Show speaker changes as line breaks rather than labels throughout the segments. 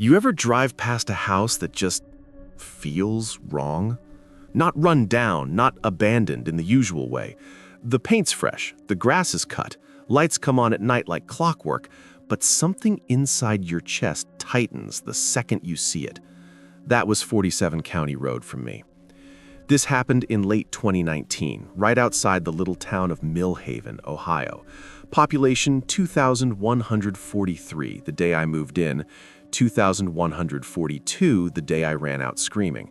You ever drive past a house that just feels wrong? Not run down, not abandoned in the usual way. The paint's fresh, the grass is cut, lights come on at night like clockwork, but something inside your chest tightens the second you see it. That was 47 County Road from me. This happened in late 2019, right outside the little town of Millhaven, Ohio. Population 2,143 the day I moved in, 2,142 the day I ran out screaming.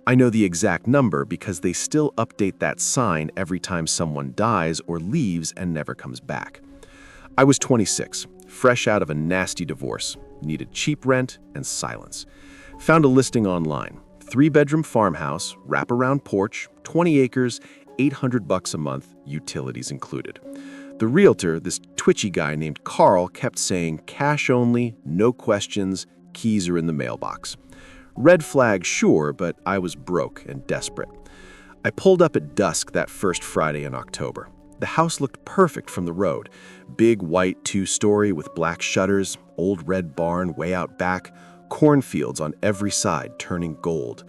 I know the exact number because they still update that sign every time someone dies or leaves and never comes back. I was 26, fresh out of a nasty divorce, needed cheap rent and silence. Found a listing online. 3-bedroom farmhouse, wraparound porch, 20 acres, $800 a month, utilities included. The realtor, this twitchy guy named Carl, kept saying cash only, no questions, keys are in the mailbox. Red flag, sure, but I was broke and desperate. I pulled up at dusk that first Friday in October. The house looked perfect from the road. Big white 2-story with black shutters, old red barn way out back, cornfields on every side turning gold.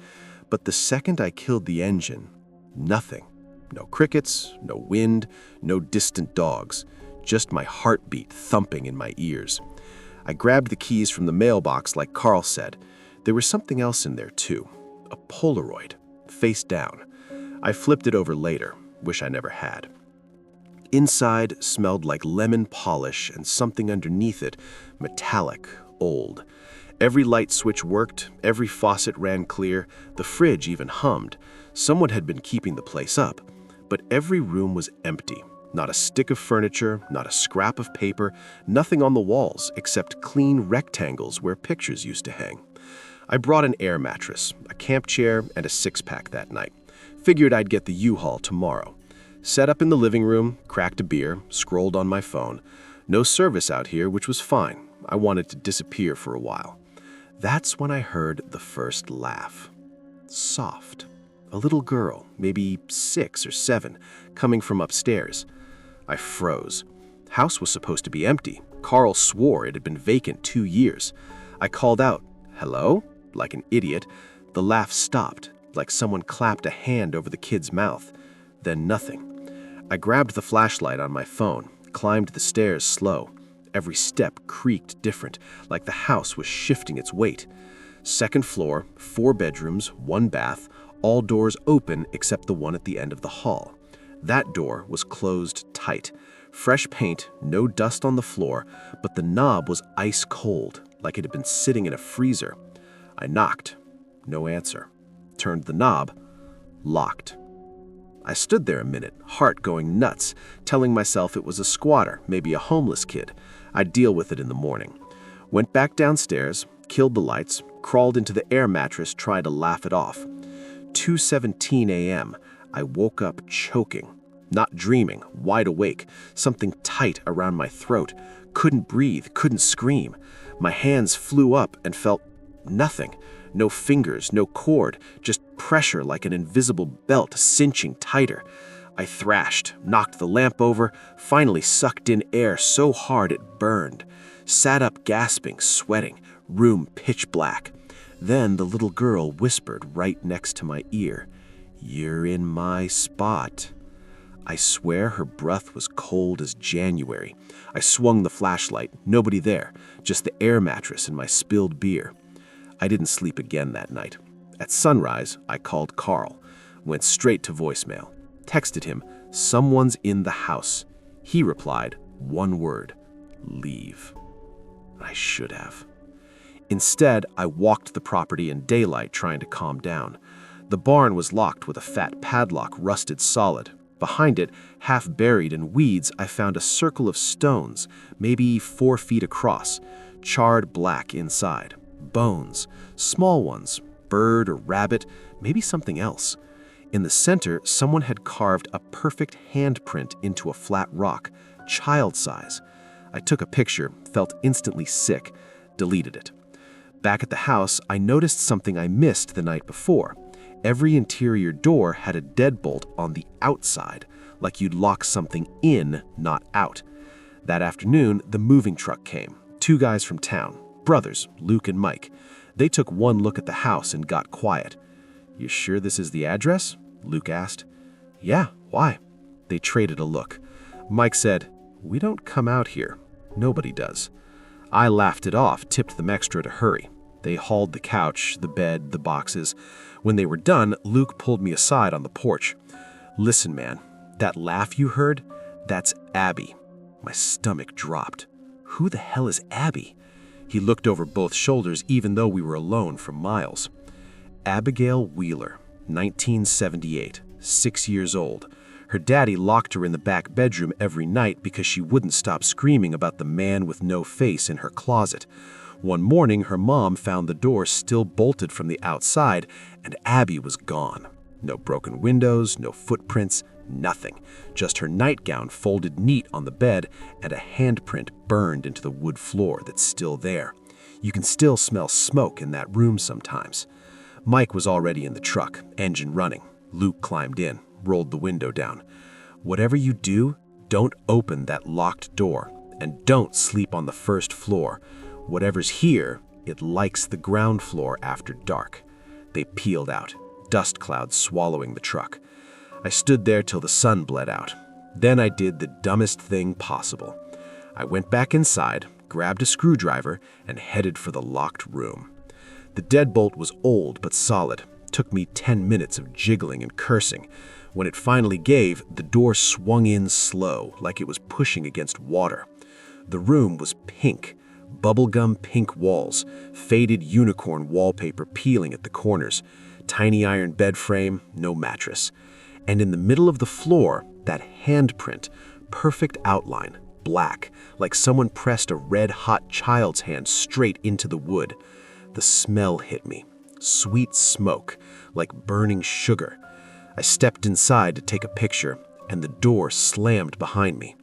But the second I killed the engine, nothing. No crickets, no wind, no distant dogs, just my heartbeat thumping in my ears. I grabbed the keys from the mailbox like Carl said. There was something else in there too, a Polaroid, face down. I flipped it over later, wish I never had. Inside smelled like lemon polish and something underneath it, metallic, old. Every light switch worked, every faucet ran clear, the fridge even hummed. Someone had been keeping the place up. But every room was empty. Not a stick of furniture, not a scrap of paper, nothing on the walls except clean rectangles where pictures used to hang. I brought an air mattress, a camp chair, and a 6-pack that night. Figured I'd get the U-Haul tomorrow. Set up in the living room, cracked a beer, scrolled on my phone. No service out here, which was fine. I wanted to disappear for a while. That's when I heard the first laugh. Soft. A little girl, maybe 6 or 7, coming from upstairs. I froze. House was supposed to be empty. Carl swore it had been vacant 2 years. I called out, "Hello?" like an idiot. The laugh stopped, like someone clapped a hand over the kid's mouth. Then nothing. I grabbed the flashlight on my phone, climbed the stairs slow. Every step creaked different, like the house was shifting its weight. Second floor, 4 bedrooms, 1 bath, all doors open except the one at the end of the hall. That door was closed tight. Fresh paint, no dust on the floor, but the knob was ice cold, like it had been sitting in a freezer. I knocked. No answer. Turned the knob. Locked. I stood there a minute, heart going nuts, telling myself it was a squatter, maybe a homeless kid. I'd deal with it in the morning. Went back downstairs, killed the lights, crawled into the air mattress, tried to laugh it off. 2:17 a.m., I woke up choking. Not dreaming, wide awake, something tight around my throat. Couldn't breathe, couldn't scream. My hands flew up and felt nothing. No fingers, no cord, just pressure like an invisible belt cinching tighter. I thrashed, knocked the lamp over, finally sucked in air so hard it burned. Sat up gasping, sweating, room pitch black. Then the little girl whispered right next to my ear, "You're in my spot." I swear her breath was cold as January. I swung the flashlight, nobody there, just the air mattress and my spilled beer. I didn't sleep again that night. At sunrise, I called Carl, went straight to voicemail, texted him, "Someone's in the house." He replied, one word, "Leave." I should have. Instead, I walked the property in daylight trying to calm down. The barn was locked with a fat padlock rusted solid. Behind it, half buried in weeds, I found a circle of stones, maybe 4 feet across, charred black inside. Bones, small ones, bird or rabbit, maybe something else. In the center, someone had carved a perfect handprint into a flat rock, child size. I took a picture, felt instantly sick, deleted it. Back at the house, I noticed something I missed the night before. Every interior door had a deadbolt on the outside, like you'd lock something in, not out. That afternoon, the moving truck came. 2 guys from town. brothers, Luke and Mike. They took one look at the house and got quiet. "You sure this is the address?" Luke asked. "Yeah, why?" They traded a look. Mike said, "We don't come out here. Nobody does." I laughed it off, tipped them extra to hurry. They hauled the couch, the bed, the boxes. When they were done, Luke pulled me aside on the porch. "Listen, man, that laugh you heard? That's Abby." My stomach dropped. Who the hell is Abby? He looked over both shoulders even though we were alone for miles. Abigail Wheeler, 1978, 6 years old. Her daddy locked her in the back bedroom every night because she wouldn't stop screaming about the man with no face in her closet. One morning, her mom found the door still bolted from the outside, and Abby was gone. No broken windows, no footprints, nothing. Just her nightgown folded neat on the bed and a handprint burned into the wood floor that's still there. You can still smell smoke in that room sometimes. Mike was already in the truck, engine running. Luke climbed in, rolled the window down. "Whatever you do, don't open that locked door, and don't sleep on the first floor. Whatever's here, it likes the ground floor after dark." They peeled out, dust clouds swallowing the truck. I stood there till the sun bled out. Then I did the dumbest thing possible. I went back inside, grabbed a screwdriver, and headed for the locked room. The deadbolt was old but solid. Took me 10 minutes of jiggling and cursing. When it finally gave, the door swung in slow, like it was pushing against water. The room was pink. Bubblegum pink walls, faded unicorn wallpaper peeling at the corners, tiny iron bed frame, no mattress. And in the middle of the floor, that handprint, perfect outline, black, like someone pressed a red-hot child's hand straight into the wood. The smell hit me. Sweet smoke, like burning sugar. I stepped inside to take a picture, and the door slammed behind me.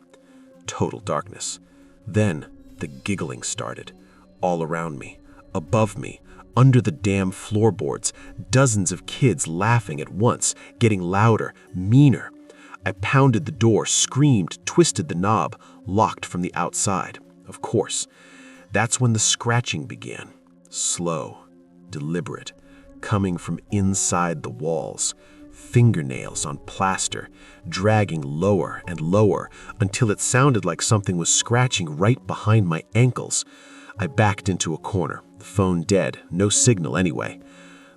Total darkness. Then the giggling started, all around me, above me, under the damn floorboards, dozens of kids laughing at once, getting louder, meaner. I pounded the door, screamed, twisted the knob, locked from the outside. Of course. That's when the scratching began. Slow, deliberate, coming from inside the walls. Fingernails on plaster, dragging lower and lower until it sounded like something was scratching right behind my ankles. I backed into a corner, the phone dead, no signal anyway.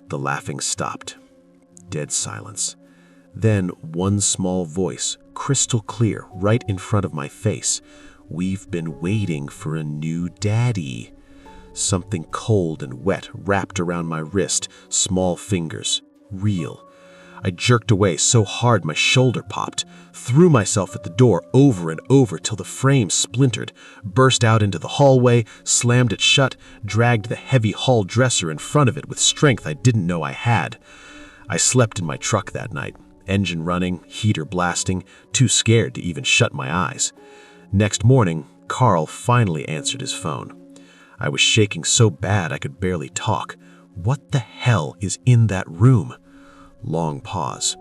The laughing stopped. Dead silence. Then one small voice, crystal clear, right in front of my face. "We've been waiting for a new daddy." Something cold and wet wrapped around my wrist, small fingers. Real. I jerked away so hard my shoulder popped, threw myself at the door over and over till the frame splintered, burst out into the hallway, slammed it shut, dragged the heavy hall dresser in front of it with strength I didn't know I had. I slept in my truck that night, engine running, heater blasting, too scared to even shut my eyes. Next morning, Carl finally answered his phone. I was shaking so bad I could barely talk. "What the hell is in that room?" Long pause.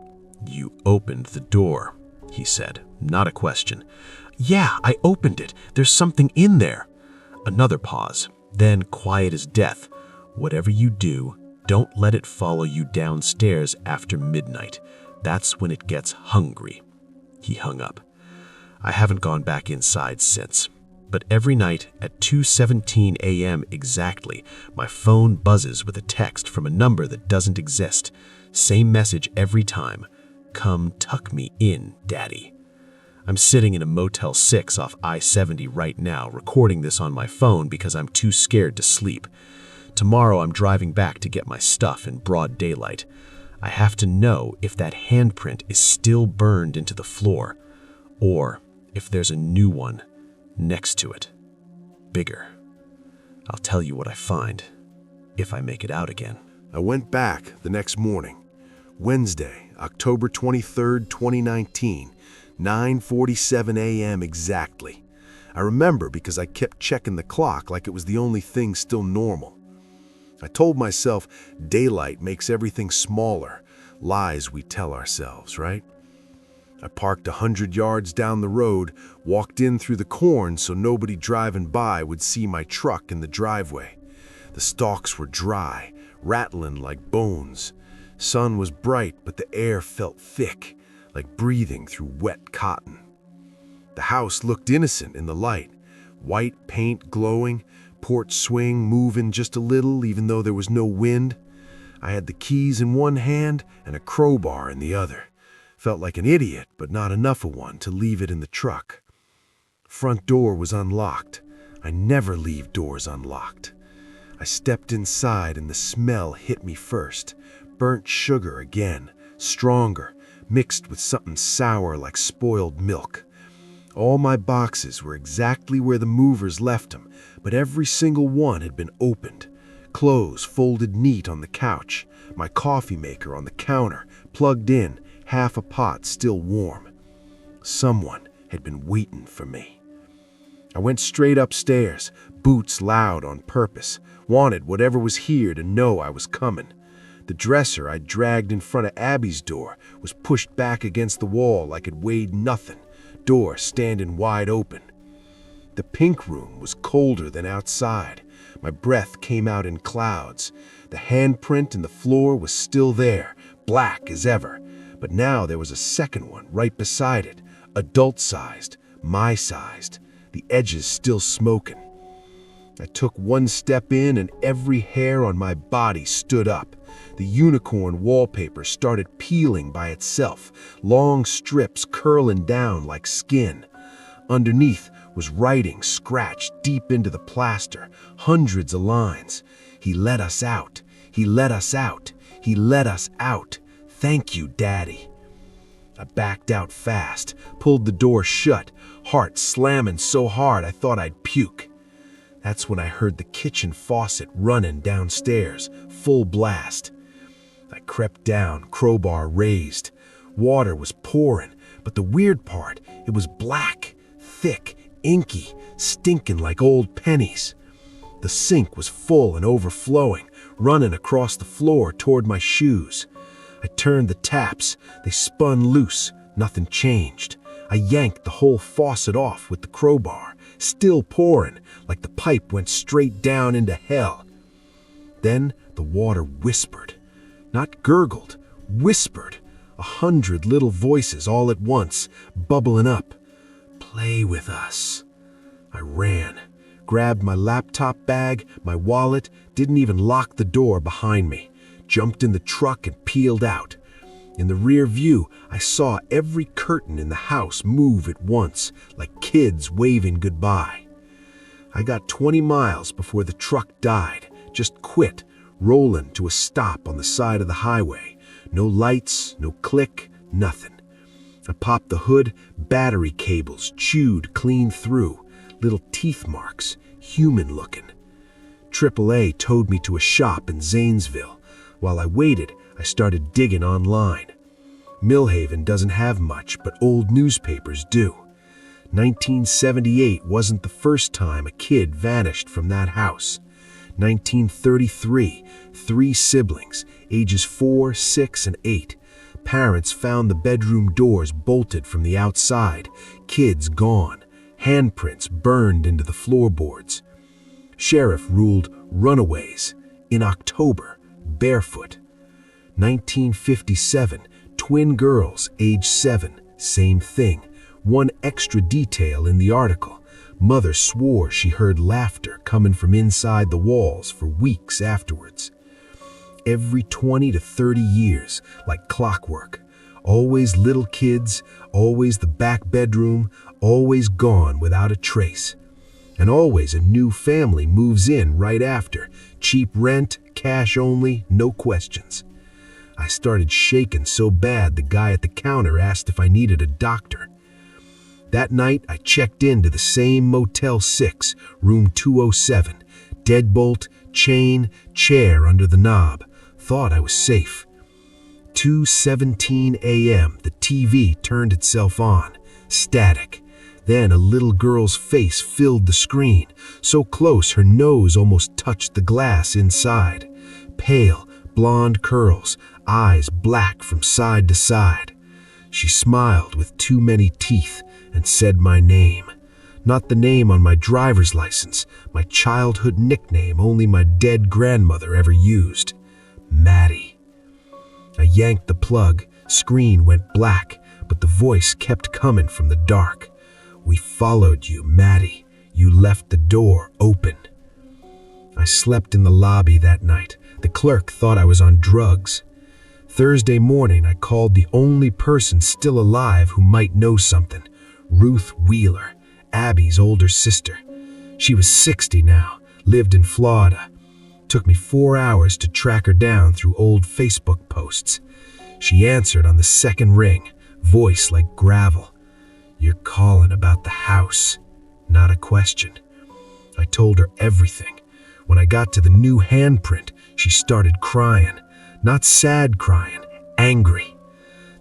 "You opened the door," he said, not a question. "Yeah, I opened it. There's something in there." Another pause, then quiet as death. "Whatever you do, don't let it follow you downstairs after midnight. That's when it gets hungry." He hung up. I haven't gone back inside since. But every night at 2:17 a.m. exactly, my phone buzzes with a text from a number that doesn't exist. Same message every time. "Come tuck me in, Daddy." I'm sitting in a Motel 6 off I-70 right now, recording this on my phone because I'm too scared to sleep. Tomorrow I'm driving back to get my stuff in broad daylight. I have to know if that handprint is still burned into the floor, or if there's a new one next to it, bigger. I'll tell you what I find, if I make it out again.
I went back the next morning, Wednesday, October 23rd, 2019, 9:47 a.m. exactly. I remember because I kept checking the clock like it was the only thing still normal. I told myself daylight makes everything smaller, lies we tell ourselves, right? I parked 100 yards down the road, walked in through the corn so nobody driving by would see my truck in the driveway. The stalks were dry, rattling like bones. Sun was bright, but the air felt thick, like breathing through wet cotton. The house looked innocent in the light. White paint glowing, porch swing moving just a little even though there was no wind. I had the keys in one hand and a crowbar in the other. Felt like an idiot, but not enough of one to leave it in the truck. Front door was unlocked. I never leave doors unlocked. I stepped inside and the smell hit me first. Burnt sugar again, stronger, mixed with something sour like spoiled milk. All my boxes were exactly where the movers left them, but every single one had been opened. Clothes folded neat on the couch, my coffee maker on the counter, plugged in, half a pot still warm. Someone had been waiting for me. I went straight upstairs, boots loud on purpose, wanted whatever was here to know I was coming. The dresser I dragged in front of Abby's door was pushed back against the wall like it weighed nothing, door standing wide open. The pink room was colder than outside. My breath came out in clouds. The handprint in the floor was still there, black as ever, but now there was a second one right beside it, adult-sized, my-sized, the edges still smoking. I took one step in and every hair on my body stood up. The unicorn wallpaper started peeling by itself, long strips curling down like skin. Underneath was writing scratched deep into the plaster, hundreds of lines. He let us out. He let us out. He let us out. Thank you, Daddy. I backed out fast, pulled the door shut, heart slamming so hard I thought I'd puke. That's when I heard the kitchen faucet running downstairs, full blast. I crept down, crowbar raised. Water was pouring, but the weird part, it was black, thick, inky, stinking like old pennies. The sink was full and overflowing, running across the floor toward my shoes. I turned the taps, they spun loose, nothing changed. I yanked the whole faucet off with the crowbar, still pouring, like the pipe went straight down into hell. Then the water whispered. Not gurgled, whispered, 100 little voices all at once, bubbling up. Play with us. I ran, grabbed my laptop bag, my wallet, didn't even lock the door behind me, jumped in the truck and peeled out. In the rear view, I saw every curtain in the house move at once, like kids waving goodbye. I got 20 miles before the truck died, just quit, rolling to a stop on the side of the highway. No lights, no click, nothing. I popped the hood, battery cables chewed clean through, little teeth marks, human looking. AAA towed me to a shop in Zanesville. While I waited, I started digging online. Millhaven doesn't have much, but old newspapers do. 1978 wasn't the first time a kid vanished from that house. 1933, 3 siblings, ages 4, 6, and 8. Parents found the bedroom doors bolted from the outside, kids gone, handprints burned into the floorboards. Sheriff ruled runaways in October, barefoot. 1957, twin girls, age 7, same thing. One extra detail in the article. Mother swore she heard laughter coming from inside the walls for weeks afterwards. Every 20 to 30 years, like clockwork. Always little kids, always the back bedroom, always gone without a trace. And always a new family moves in right after. Cheap rent, cash only, no questions. I started shaking so bad the guy at the counter asked if I needed a doctor. That night, I checked into the same Motel 6, room 207. Deadbolt, chain, chair under the knob. Thought I was safe. 2:17 a.m., the TV turned itself on. Static. Then a little girl's face filled the screen, so close her nose almost touched the glass inside. Pale, blonde curls, eyes black from side to side. She smiled with too many teeth and said my name. Not the name on my driver's license, my childhood nickname only my dead grandmother ever used. Maddie. I yanked the plug, screen went black, but the voice kept coming from the dark. We followed you, Maddie. You left the door open. I slept in the lobby that night. The clerk thought I was on drugs. Thursday morning, I called the only person still alive who might know something, Ruth Wheeler, Abby's older sister. She was 60 now, lived in Florida. Took me 4 hours to track her down through old Facebook posts. She answered on the second ring, voice like gravel. You're calling about the house. Not a question. I told her everything. When I got to the new handprint, she started crying. Not sad crying, angry.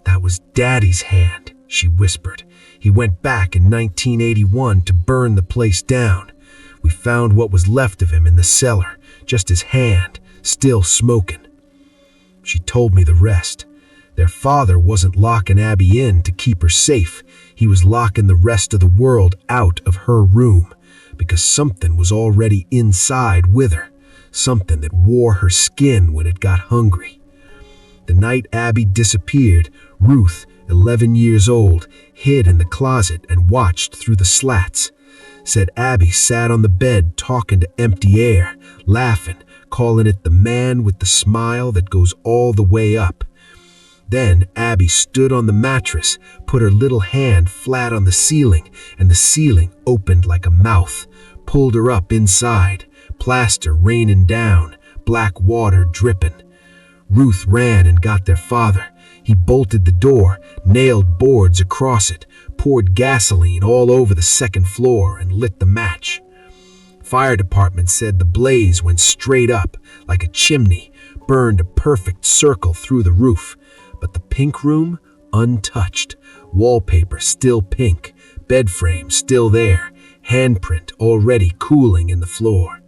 That was Daddy's hand, she whispered. He went back in 1981 to burn the place down. We found what was left of him in the cellar, just his hand, still smoking. She told me the rest. Their father wasn't locking Abby in to keep her safe. He was locking the rest of the world out of her room, because something was already inside with her, something that wore her skin when it got hungry. The night Abby disappeared, Ruth, 11 years old, hid in the closet and watched through the slats. Said Abby sat on the bed talking to empty air, laughing, calling it the man with the smile that goes all the way up. Then Abby stood on the mattress, put her little hand flat on the ceiling, and the ceiling opened like a mouth, pulled her up inside, plaster raining down, black water dripping. Ruth ran and got their father. He bolted the door, nailed boards across it, poured gasoline all over the second floor, and lit the match. Fire department said the blaze went straight up, like a chimney, burned a perfect circle through the roof. But the pink room, untouched, wallpaper still pink, bed frame still there, handprint already cooling in the floor.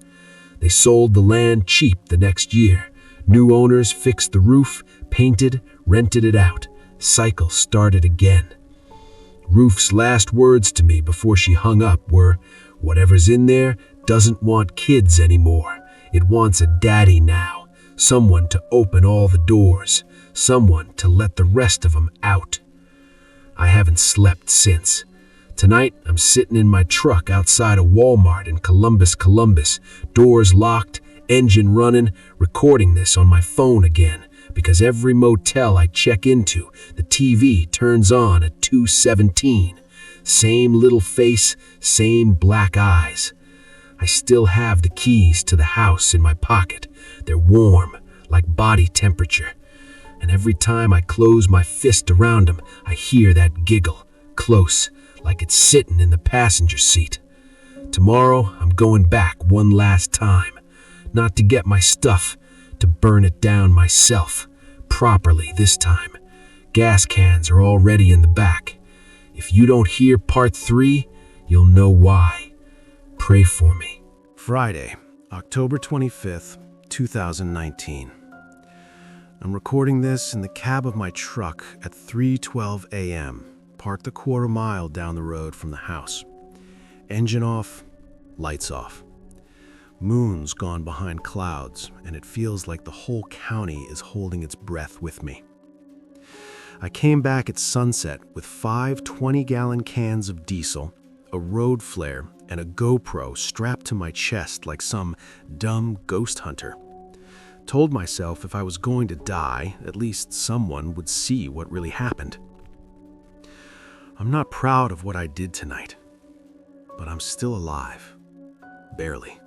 They sold the land cheap the next year. New owners fixed the roof, painted, rented it out. Cycle started again. Ruth's last words to me before she hung up were, "Whatever's in there doesn't want kids anymore. It wants a daddy now, someone to open all the doors, someone to let the rest of them out." I haven't slept since. Tonight, I'm sitting in my truck outside a Walmart in Columbus, doors locked, engine running, recording this on my phone again, because every motel I check into, the TV turns on at 2:17. Same little face, same black eyes. I still have the keys to the house in my pocket. They're warm, like body temperature. And every time I close my fist around them, I hear that giggle, close, like it's sitting in the passenger seat. Tomorrow, I'm going back one last time. Not to get my stuff, to burn it down myself. Properly this time. Gas cans are already in the back. If you don't hear part 3, you'll know why. Pray for me.
Friday, October 25th, 2019. I'm recording this in the cab of my truck at 3:12 a.m., parked a quarter mile down the road from the house. Engine off, lights off. Moon's gone behind clouds, and it feels like the whole county is holding its breath with me. I came back at sunset with 5 20-gallon cans of diesel, a road flare, and a GoPro strapped to my chest like some dumb ghost hunter. Told myself if I was going to die, at least someone would see what really happened. I'm not proud of what I did tonight, but I'm still alive. Barely.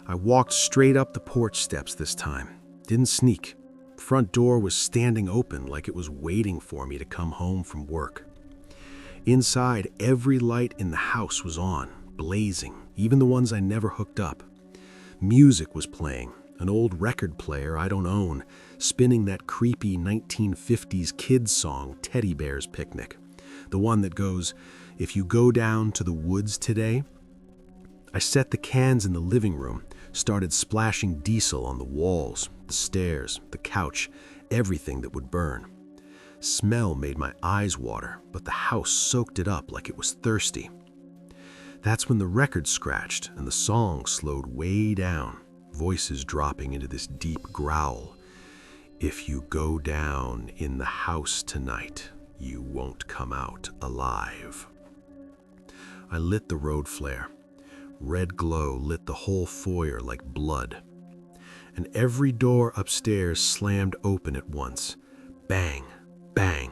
I walked straight up the porch steps this time. Didn't sneak. Front door was standing open like it was waiting for me to come home from work. Inside, every light in the house was on, blazing, even the ones I never hooked up. Music was playing, an old record player I don't own, spinning that creepy 1950s kids song, Teddy Bear's Picnic. The one that goes, "If you go down to the woods today." I set the cans in the living room, started splashing diesel on the walls, the stairs, the couch, everything that would burn. Smell made my eyes water, but the house soaked it up like it was thirsty.
That's when the record scratched and the song slowed way down, voices dropping into this deep growl. If you go down in the house tonight, you won't come out alive. I lit the road flare. Red glow lit the whole foyer like blood. And every door upstairs slammed open at once. Bang, bang,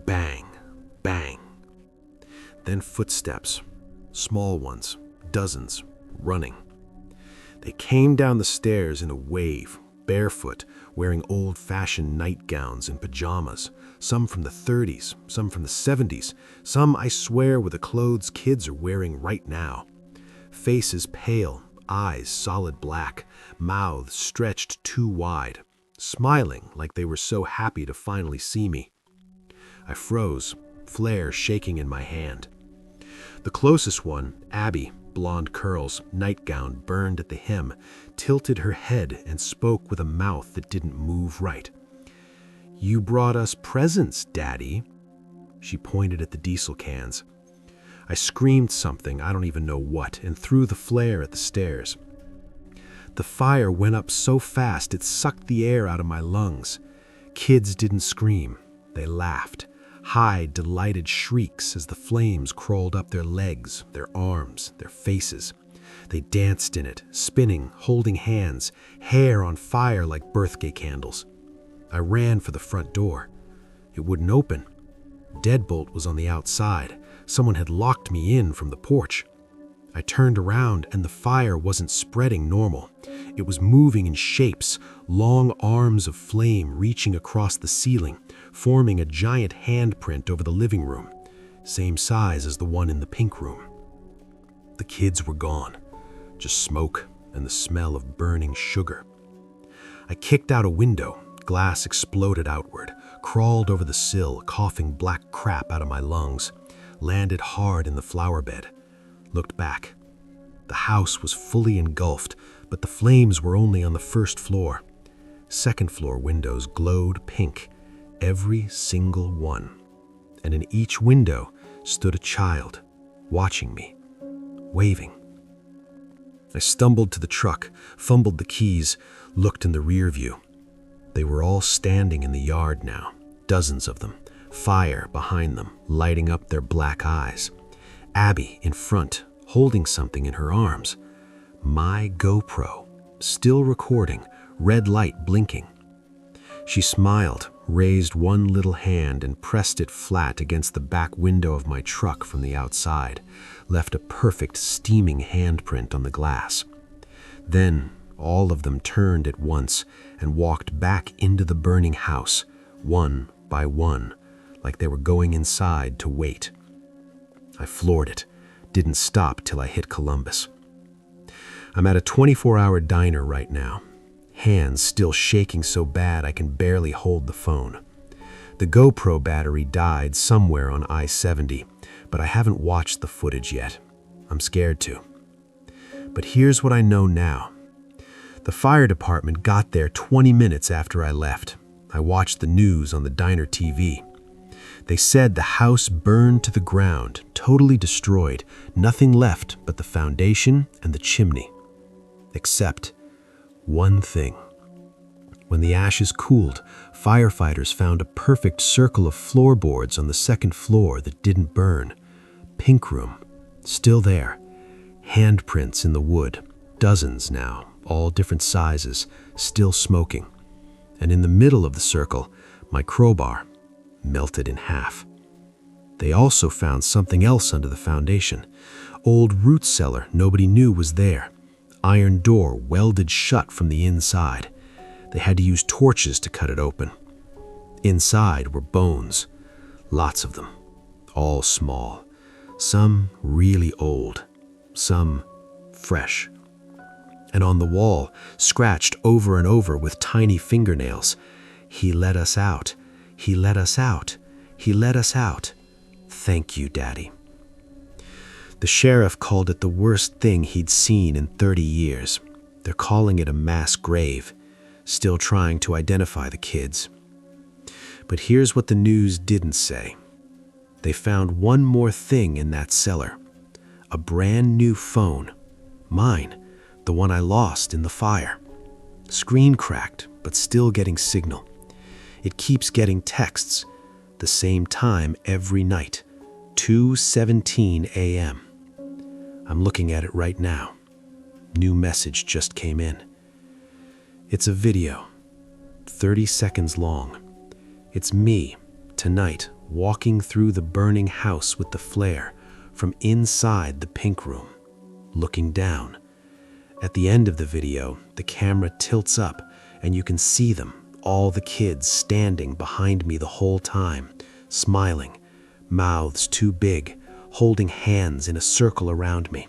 bang, bang. Then footsteps, small ones, dozens, running. They came down the stairs in a wave, barefoot, wearing old-fashioned nightgowns and pajamas, some from the 30s, some from the 70s, some, I swear, were the clothes kids are wearing right now. Faces pale, eyes solid black, mouths stretched too wide, smiling like they were so happy to finally see me. I froze, flare shaking in my hand. The closest one, Abby, blonde curls, nightgown burned at the hem, tilted her head and spoke with a mouth that didn't move right. "You brought us presents, Daddy." She pointed at the diesel cans. I screamed something, I don't even know what, and threw the flare at the stairs. The fire went up so fast it sucked the air out of my lungs. Kids didn't scream, they laughed. High, delighted shrieks as the flames crawled up their legs, their arms, their faces. They danced in it, spinning, holding hands, hair on fire like birthday candles. I ran for the front door. It wouldn't open. Deadbolt was on the outside. Someone had locked me in from the porch. I turned around and the fire wasn't spreading normal. It was moving in shapes, long arms of flame reaching across the ceiling, forming a giant handprint over the living room, same size as the one in the pink room. The kids were gone, just smoke and the smell of burning sugar. I kicked out a window, glass exploded outward, crawled over the sill, coughing black crap out of my lungs, landed hard in the flower bed, looked back. The house was fully engulfed, but the flames were only on the first floor. Second floor windows glowed pink, every single one. And in each window stood a child, watching me, waving. I stumbled to the truck, fumbled the keys, looked in the rear view. They were all standing in the yard now, dozens of them, fire behind them, lighting up their black eyes. Abby in front, holding something in her arms. My GoPro, still recording, red light blinking. She smiled, raised one little hand and pressed it flat against the back window of my truck from the outside, left a perfect steaming handprint on the glass. Then all of them turned at once and walked back into the burning house, one by one, like they were going inside to wait. I floored it, didn't stop till I hit Columbus. I'm at a 24-hour diner right now, hands still shaking so bad I can barely hold the phone. The GoPro battery died somewhere on I-70, but I haven't watched the footage yet. I'm scared to. But here's what I know now. The fire department got there 20 minutes after I left. I watched the news on the diner TV. They said the house burned to the ground, totally destroyed, nothing left but the foundation and the chimney. Except one thing. When the ashes cooled, firefighters found a perfect circle of floorboards on the second floor that didn't burn. Pink room, still there. Handprints in the wood, dozens now, all different sizes, still smoking. And in the middle of the circle, my crowbar, melted in half. They also found something else under the foundation. Old root cellar nobody knew was there. Iron door welded shut from the inside. They had to use torches to cut it open. Inside were bones, lots of them, all small. Some really old, some fresh. And on the wall, scratched over and over with tiny fingernails, "He let us out. He let us out. He let us out. Thank you, Daddy." The sheriff called it the worst thing he'd seen in 30 years. They're calling it a mass grave, still trying to identify the kids. But here's what the news didn't say. They found one more thing in that cellar. A brand new phone. Mine, the one I lost in the fire. Screen cracked, but still getting signal. It keeps getting texts, the same time every night, 2:17 a.m. I'm looking at it right now. New message just came in. It's a video, 30 seconds long. It's me, tonight, walking through the burning house with the flare, from inside the pink room, looking down. At the end of the video, the camera tilts up, and you can see them, all the kids standing behind me the whole time, smiling, mouths too big, holding hands in a circle around me.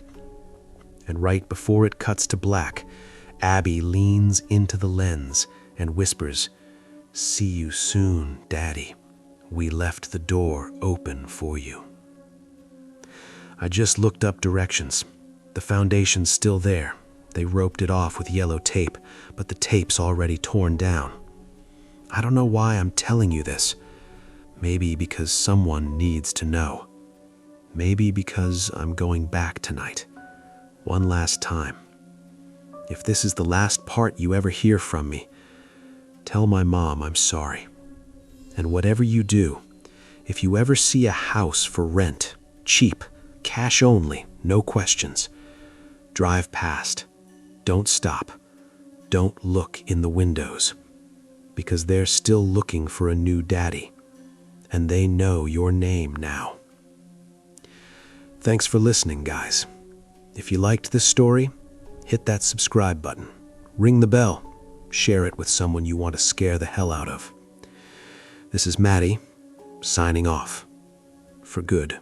And right before it cuts to black, Abby leans into the lens and whispers, "See you soon, Daddy. We left the door open for you." I just looked up directions. The foundation's still there. They roped it off with yellow tape, but the tape's already torn down. I don't know why I'm telling you this. Maybe because someone needs to know. Maybe because I'm going back tonight. One last time. If this is the last part you ever hear from me, tell my mom I'm sorry. And whatever you do, if you ever see a house for rent, cheap, cash only, no questions, drive past. Don't stop. Don't look in the windows. Because they're still looking for a new daddy. And they know your name now. Thanks for listening, guys. If you liked this story, hit that subscribe button. Ring the bell. Share it with someone you want to scare the hell out of. This is Maddie, signing off. For good.